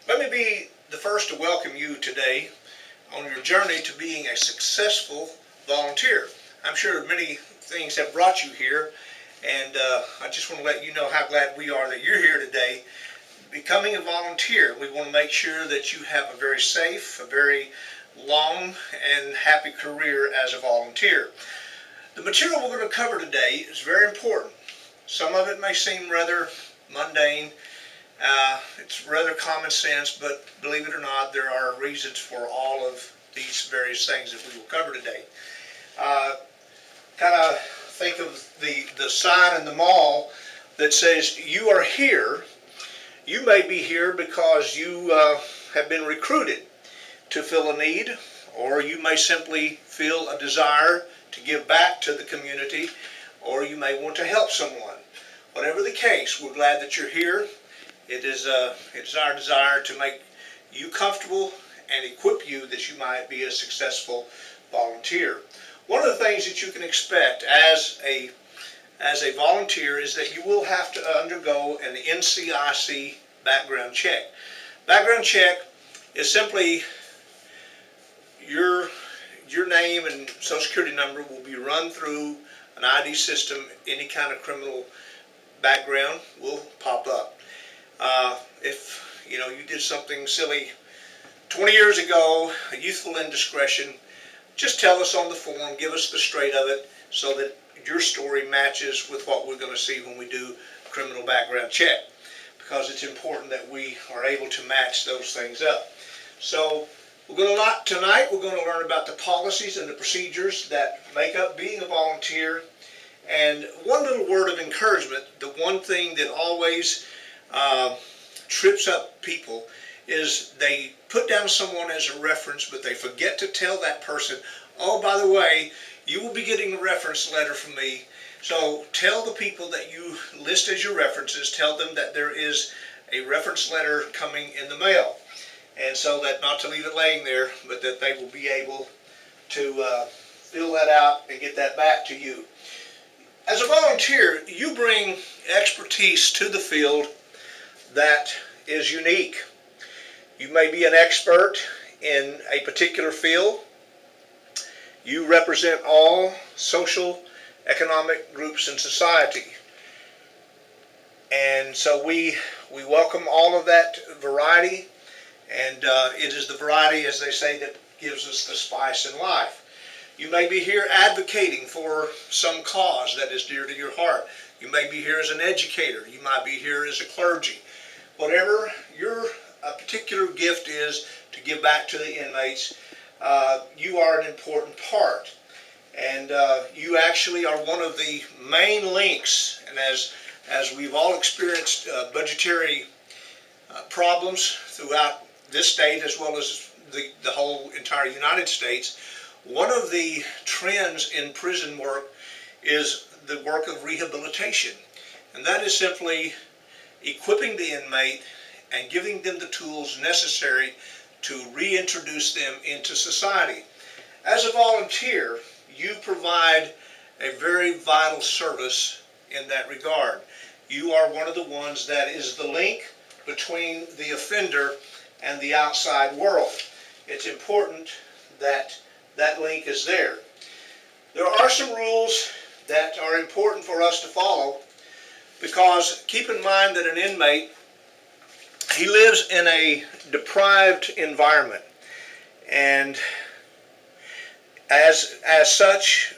Let me be the first to welcome you today on your journey to being a successful volunteer. I'm sure many things have brought you here, and I just want to let you know how glad we are that you're here today. Becoming a volunteer, we want to make sure that you have a very safe, a very long and happy career as a volunteer. The material we're going to cover today is very important. Some of it may seem rather mundane. It's rather common sense, but believe it or not, there are reasons for all of these various things that we will cover today. Kind of think of the sign in the mall that says, "You are here." You may be here because you have been recruited to fill a need, or you may simply feel a desire to give back to the community, or you may want to help someone. Whatever the case, we're glad that you're here. It's our desire to make you comfortable and equip you that you might be a successful volunteer. One of the things that you can expect as a volunteer is that you will have to undergo an NCIC background check. Background check is simply your name and social security number will be run through an ID system. Any kind of criminal background will pop up. If you did something silly 20 years ago, a youthful indiscretion, just tell us on the form, give us the straight of it, so that your story matches with what we're going to see when we do a criminal background check, because it's important that we are able to match those things up. So tonight we're going to learn about the policies and the procedures that make up being a volunteer. And one little word of encouragement, the one thing that always trips up people is they put down someone as a reference, but they forget to tell that person, "Oh, by the way, you will be getting a reference letter from me." So tell the people that you list as your references, tell them that there is a reference letter coming in the mail. And so that not to leave it laying there, but that they will be able to fill that out and get that back to you. As a volunteer, you bring expertise to the field that is unique. You may be an expert in a particular field. You represent all social, economic groups in society. And so we welcome all of that variety, and it is the variety, as they say, that gives us the spice in life. You may be here advocating for some cause that is dear to your heart. You may be here as an educator. You might be here as a clergy. Whatever your particular gift is to give back to the inmates, you are an important part. And you actually are one of the main links. And as we've all experienced budgetary problems throughout this state as well as the whole entire United States, one of the trends in prison work is the work of rehabilitation. And that is simply equipping the inmate and giving them the tools necessary to reintroduce them into society. As a volunteer, you provide a very vital service in that regard. You are one of the ones that is the link between the offender and the outside world. It's important that that link is there. There are some rules that are important for us to follow, because keep in mind that an inmate, he lives in a deprived environment, and as such,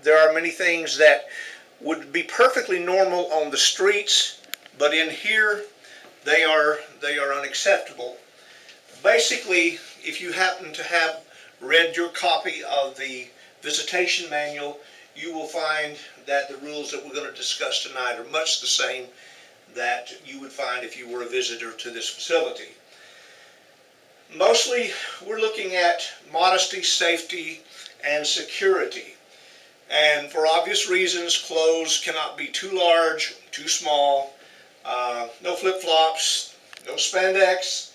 there are many things that would be perfectly normal on the streets, but in here they are unacceptable. Basically, if you happen to have read your copy of the visitation manual, you will find that the rules that we're going to discuss tonight are much the same that you would find if you were a visitor to this facility. Mostly, we're looking at modesty, safety, and security. And for obvious reasons, clothes cannot be too large, too small, no flip-flops, no spandex,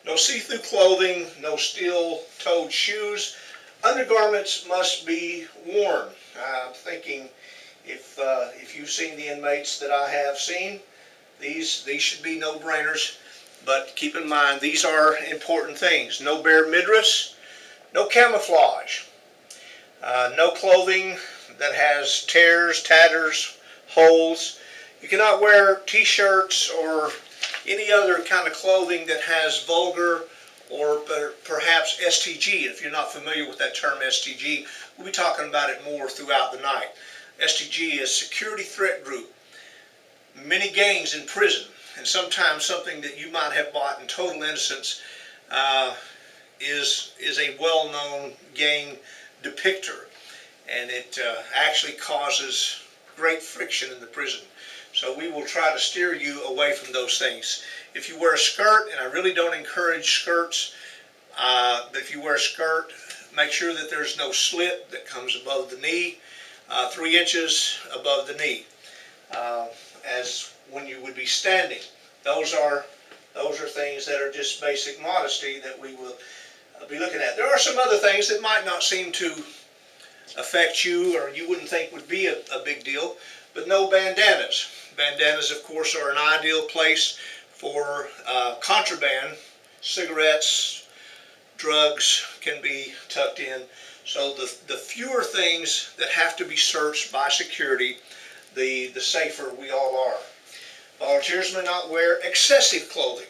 no see-through clothing, no steel-toed shoes. Undergarments must be worn. I'm thinking if you've seen the inmates that I have seen, these should be no-brainers. But keep in mind, these are important things. No bare midriffs, no camouflage, no clothing that has tears, tatters, holes. You cannot wear t-shirts or any other kind of clothing that has vulgar or perhaps STG. If you're not familiar with that term STG, we'll be talking about it more throughout the night. STG is Security Threat Group. Many gangs in prison, and sometimes something that you might have bought in total innocence is a well-known gang depictor, and it actually causes great friction in the prison. So we will try to steer you away from those things. If you wear a skirt, and I really don't encourage skirts, but if you wear a skirt, make sure that there's no slit that comes above the knee, 3 inches above the knee, as when you would be standing. Those are things that are just basic modesty that we will be looking at. There are some other things that might not seem to affect you, or you wouldn't think would be a big deal, but no bandanas. Bandanas, of course, are an ideal place for contraband. Cigarettes, drugs can be tucked in. So the fewer things that have to be searched by security, the safer we all are. Volunteers may not wear excessive clothing.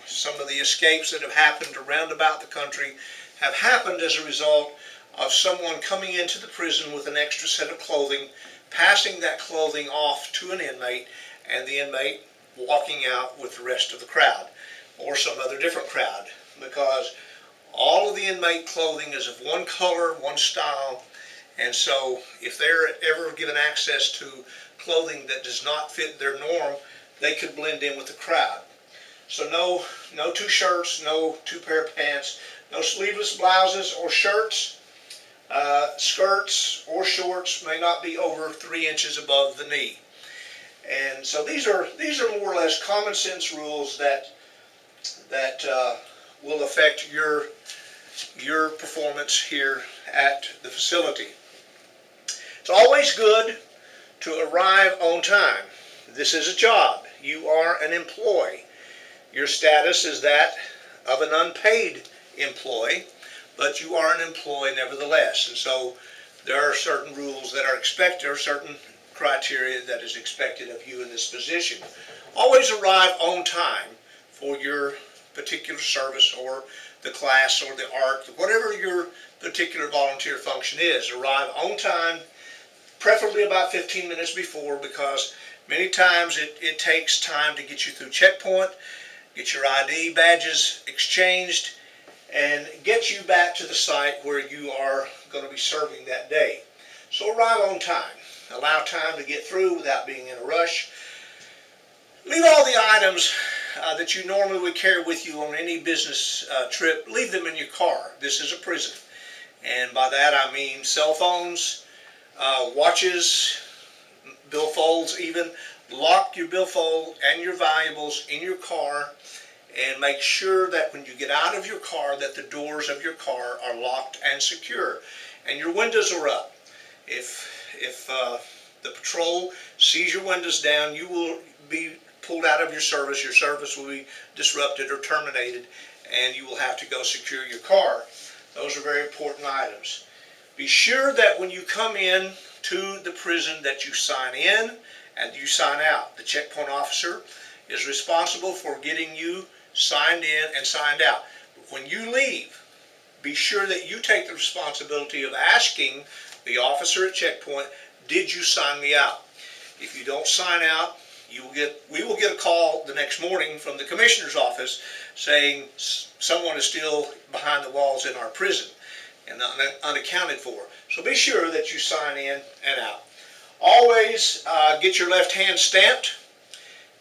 Some of the escapes that have happened around about the country have happened as a result of someone coming into the prison with an extra set of clothing, passing that clothing off to an inmate, and the inmate walking out with the rest of the crowd, or some other different crowd, because all of the inmate clothing is of one color, one style, and so if they're ever given access to clothing that does not fit their norm, they could blend in with the crowd. So no 2 shirts, no 2 pair of pants, no sleeveless blouses or shirts. Skirts or shorts may not be over 3 inches above the knee. And so these are more or less common sense rules that will affect your performance here at the facility. It's always good to arrive on time. This is a job. You are an employee. Your status is that of an unpaid employee, but you are an employee nevertheless. And so there are certain rules that are expected, or certain criteria that is expected of you in this position. Always arrive on time for your particular service or the class or the art, whatever your particular volunteer function is. Arrive on time, preferably about 15 minutes before, because many times it takes time to get you through checkpoint, get your ID badges exchanged, and get you back to the site where you are going to be serving that day. So arrive on time. Allow time to get through without being in a rush. Leave all the items that you normally would carry with you on any business trip, leave them in your car. This is a prison. And by that I mean cell phones, watches, billfolds even. Lock your billfold and your valuables in your car, and make sure that when you get out of your car that the doors of your car are locked and secure and your windows are up. If the patrol sees your windows down, you will be pulled out of your service will be disrupted or terminated, and you will have to go secure your car. Those are very important items. Be sure that when you come in to the prison that you sign in and you sign out. The checkpoint officer is responsible for getting you signed in and signed out. But when you leave, be sure that you take the responsibility of asking the officer at checkpoint, did you sign me out? If you don't sign out, we will get a call the next morning from the commissioner's office saying someone is still behind the walls in our prison and unaccounted for. So be sure that you sign in and out. Always get your left hand stamped.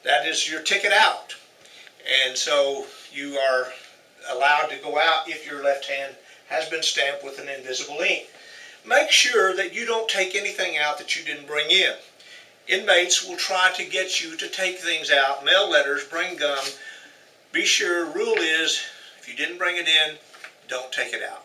That is your ticket out. And so you are allowed to go out if your left hand has been stamped with an invisible ink. Make sure that you don't take anything out that you didn't bring in. Inmates will try to get you to take things out, mail letters, bring gum. Be sure, rule is, if you didn't bring it in, don't take it out.